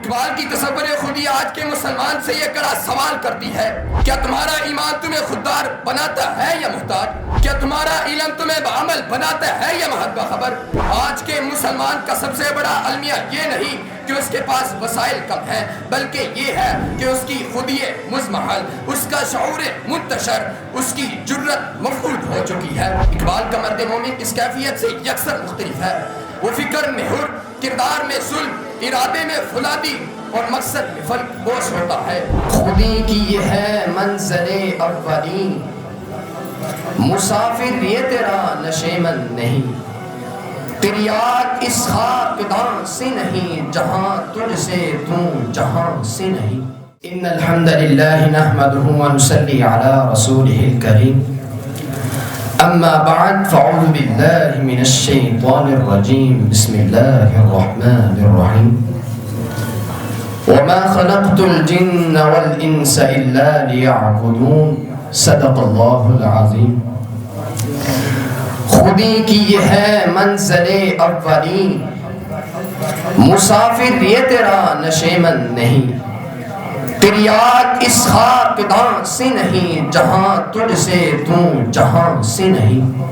اقبال کی تصور خودی آج کے مسلمان سے یہ کڑا سوال کرتی ہے، کیا تمہارا ایمان تمہیں خوددار بناتا ہے یا محتاج؟ کیا تمہارا علم تمہیں بعمل بناتا ہے یا محض باخبر؟ آج کے مسلمان کا سب سے بڑا المیہ یہ نہیں کہ اس کے پاس وسائل کم ہیں، بلکہ یہ ہے کہ اس کی خودی مضمحل، اس کا شعور منتشر، اس کی جرت مفقود ہو چکی ہے۔ اقبال کا مرد مومن اس کیفیت سے یکسر مختلف ہے۔ وہ فکر میں حر، کردار میں ظلم، ارادے میں فولادی اور مقصد میں فرق بوش ہوتا ہے۔ خودی کی یہ ہے منزل اولین، مسافر یہ تیرا نشیمن نہیں، تیری یاد اس خاکدان سے نہیں، جہاں تجھ سے تو جہاں سے نہیں۔ ان الحمد للہ نحمده ونصلی علی رسولہ الکریم، اما بعد فاعوذ باللہ من الشیطان الرجیم، بسم اللہ الرحمن الرحیم۔ وما خلقت الجن والانس الا لیعبدون، صدق اللہ العظیم۔ خودی کی یہ ہے منزل اولین، مسافر یہ تیرا نشیمن نہیں، تیری یاد اس خاکدان سے نہیں، جہاں تجھ سے تو جہاں سے نہیں۔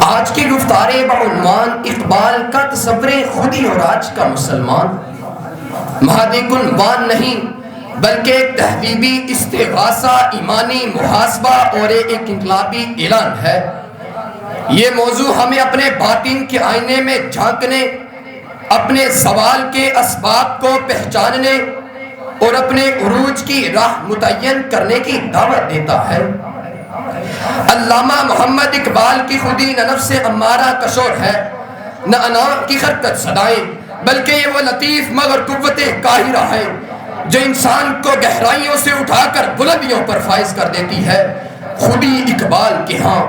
آج کی گفتار بعنوان اقبال کا تصور خودی اور آج کا مسلمان محض ایک عنوان نہیں بلکہ ایک تہذیبی استغاثہ، ایمانی محاسبہ اور ایک انقلابی اعلان ہے۔ یہ موضوع ہمیں اپنے باطن کے آئینے میں جھانکنے، اپنے زوال کے اسباب کو پہچاننے اور اپنے عروج کی راہ متعین کرنے کی دعوت دیتا ہے۔ علامہ محمد اقبال کی خودی نہ نفس امارہ کا شور ہے، نہ انام کی خرقت صدائیں، بلکہ یہ وہ لطیف مگر قوت قاہرہ ہے جو انسان کو گہرائیوں سے اٹھا کر بلندیوں پر فائز کر دیتی ہے۔ خودی اقبال کے ہاں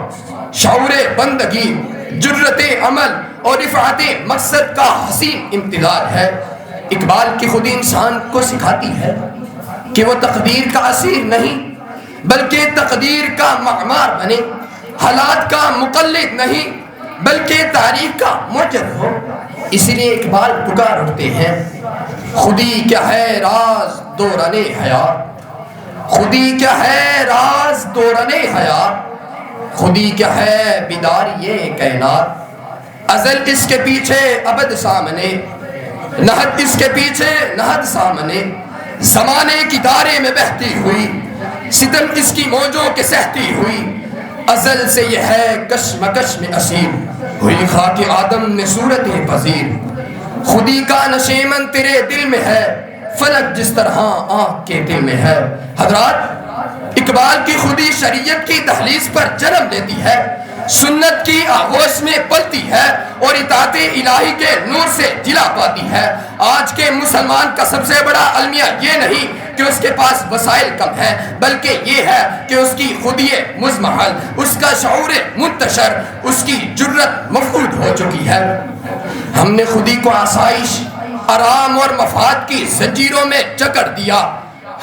شعور بندگی، جرت عمل اور رفعت مقصد کا حسین امتداد ہے۔ اقبال کی خودی انسان کو سکھاتی ہے کہ وہ تقدیر کا اسیر نہیں بلکہ تقدیر کا معمار بنے، حالات کا مقلد نہیں بلکہ تاریخ کا معجب ہو۔ اسی لیے اقبال پکار اٹھتے ہیں، خودی کیا ہے راز دوران حیات، خودی کیا ہے راز دوران حیات، خودی کیا ہے بیدار یہ کائنات، ازل اس کے پیچھے ابد سامنے، نہد اس کے پیچھے نہد سامنے، زمانے کی دارے میں بہتی ہوئی، ستم اس کی موجوں کے سہتی ہوئی، ازل سے یہ ہے کشمکش میں اسیر، ہوئی خاک آدم نے صورتیں پذیر، خودی کا نشیمن تیرے دل میں ہے، فلک جس طرح آنکھ کے دل میں ہے۔ حضرات، اقبال کی خودی شریعت کی دہلیز پر جنم لیتی ہے، سنت کی آغوش میں پلتی ہے اور اطاعت الہی کے نور سے جلا پاتی ہے۔ آج کے مسلمان کا سب سے بڑا المیہ یہ نہیں کہ اس کے پاس وسائل کم ہیں، بلکہ یہ ہے کہ اس کی خودی مضمحل، اس کا شعور منتشر، اس کی جرت مفقود ہو چکی ہے۔ ہم نے خودی کو آسائش، آرام اور مفاد کی زنجیروں میں جکڑ دیا۔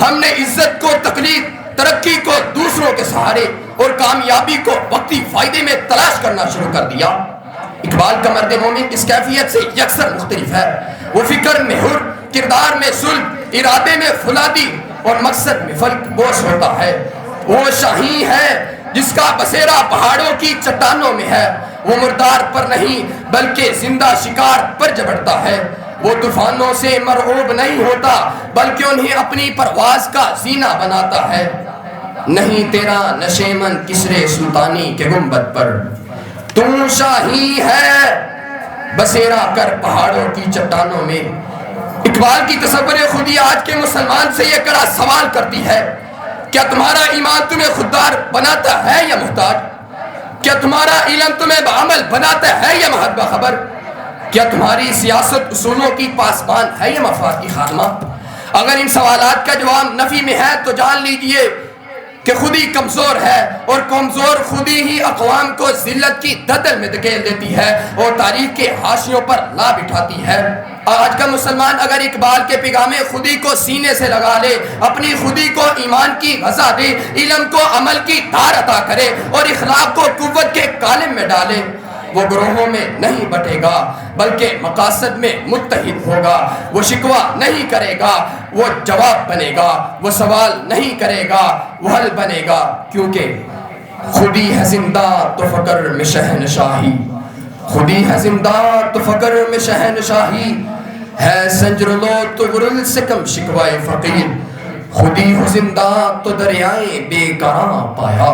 ہم نے عزت کو تقلید، ترقی کو دوسروں کے سہارے اور کامیابی کو وقتی فائدے میں تلاش کرنا شروع کر دیا۔ اقبال کا مرد مومن اس کیفیت سے یکسر مختلف ہے۔ وہ فکر میں حر، کردار میں ظلم، ارادے میں فولادی اور مقصد میں فرق بوش ہوتا ہے۔ وہ شاہین ہے جس کا بسیرا پہاڑوں کی چٹانوں میں ہے، وہ مردار پر نہیں بلکہ زندہ شکار پر جبڑتا ہے۔ وہ طوفانوں سے مرعوب نہیں ہوتا بلکہ انہیں اپنی پرواز کا زینہ بناتا ہے۔ نہیں تیرا نشیمن کسرے سلطانی کے گنبد پر، تم شاہی ہے بسیرا کر پہاڑوں کی چٹانوں میں۔ اقبال کی تصور خودی آج کے مسلمان سے یہ کڑا سوال کرتی ہے، کیا تمہارا ایمان تمہیں خوددار بناتا ہے یا محتاج؟ کیا تمہارا علم تمہیں بعمل بناتا ہے یا محض باخبر؟ کیا تمہاری سیاست اصولوں کی پاسبان ہے یا مفاد کی خادمہ؟ اگر ان سوالات کا جواب نفی میں ہے تو جان لیجئے کہ خودی کمزور ہے، اور کمزور خودی ہی اقوام کو ذلت کی دلدل میں دھکیل دیتی ہے اور تاریخ کے حاشیوں پر لا بٹھاتی ہے۔ آج کا مسلمان اگر اقبال کے پیغام خودی کو سینے سے لگا لے، اپنی خودی کو ایمان کی غذا دے، علم کو عمل کی دھار عطا کرے اور اخلاق کو قوت کے کالم میں ڈالے، وہ گروہوں میں نہیں بٹے گا بلکہ مقاصد میں متحد ہوگا. وہ شکوہ نہیں کرے گا وہ جواب بنے گا. وہ سوال نہیں کرے گا وہ حل بنے گا. کیونکہ خودی ہے زندہ تو فقر میں شہنشاہی. خودی ہے زندہ تو فقر میں شہنشاہی. ہے سنجر لو تو غرل سے کم شکوائے فقیر. خودی ہو زندہ تو دریائیں بے کراں پایا.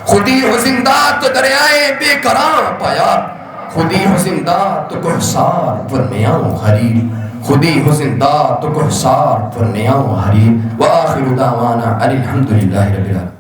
خودی ہو زندہ تو دریائیں بے کراں پایا. خودی ہو زندہ تو کوہسار پر میاں حریر. خودی ہو زندہ تو کوہسار پر میاں حریر. وآخر دعوانا الحمدللہ رب العالمین.